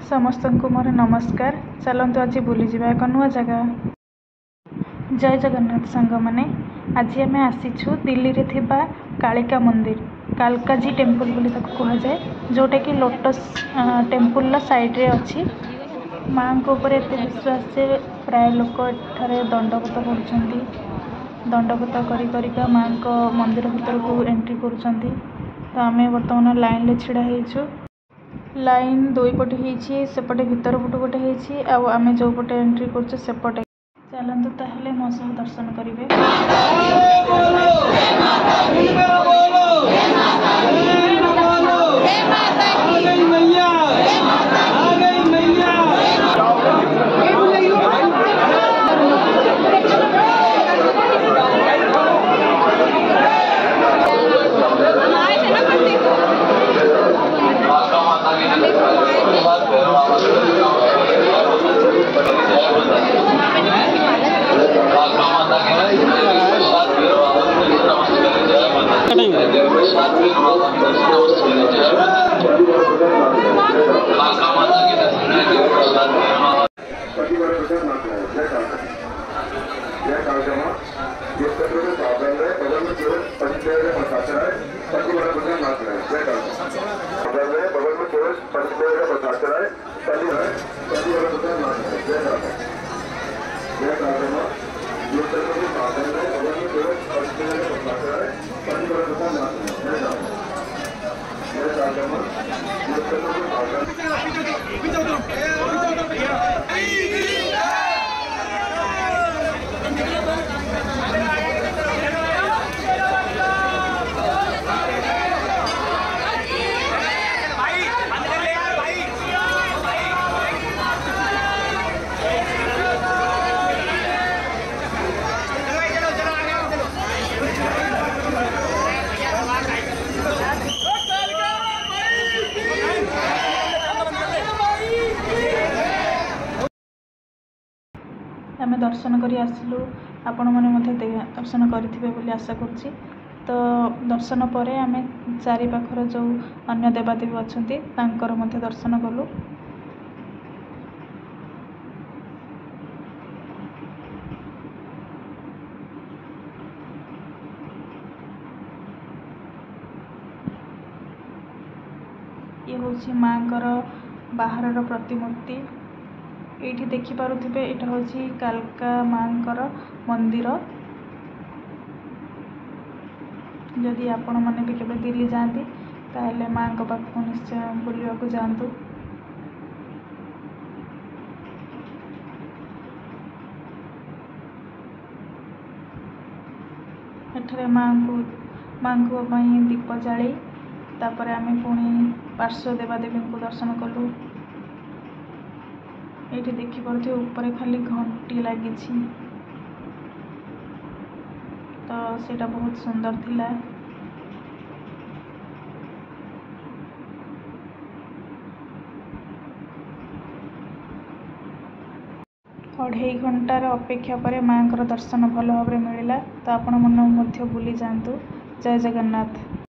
समस्त को मोर नमस्कार। चलतु आज बुली जावा एक नुआ जगह। जय जगन्नाथ सांग मैंने आज आम आसीचु दिल्ली रे थिबा कालिका मंदिर कालकाजी टेम्पल बोली कह जाए जोटा कि लोटस टेम्पल साइड रे अच्छी माँ को ऊपर एत विश्वास से प्राय लोक एठारे दंडवत करुँच दंडवत कर माँ को मंदिर भीतर को एंट्री करुँच। तो आम बर्तमान लाइन ले छिड़ा होइछु। लाइन दुई पटे होइछि सेपटे भीतर पट गोटे होइछि आम जो पटे एंट्री करछु सेपटे। चलतु ताहले मो सह दर्शन करिवे। आम दर्शन कर आसिलु आपण मैंने दर्शन करेंगे आशा करुँची। तो दर्शन पर आम चारि पाखर जो अन्य देवादेवी अच्छा तांकर मध्य दर्शन कलु। ये हूँ माँ बाहर प्रतिमूर्ति ये देखिपे यहाँ हूँ कालका माँ मंदिर। जदि आपण मैंने भी केवे दिल्ली जाती ताहले माँ को पाख निश्चय बुलवा को जातु। एठारे माँ को दीप जाली तापर आम पुणी पार्श्व देवादेवी को दर्शन कलु। ये देखिपे ऊपर खाली घंटी लगी तो सेटा बहुत सुंदर थिला। अढ़ाई घंटार अपेक्षा पर माँ दर्शन भल भाव मिलला। तो आपण मन बुली जातु। जय जगन्नाथ।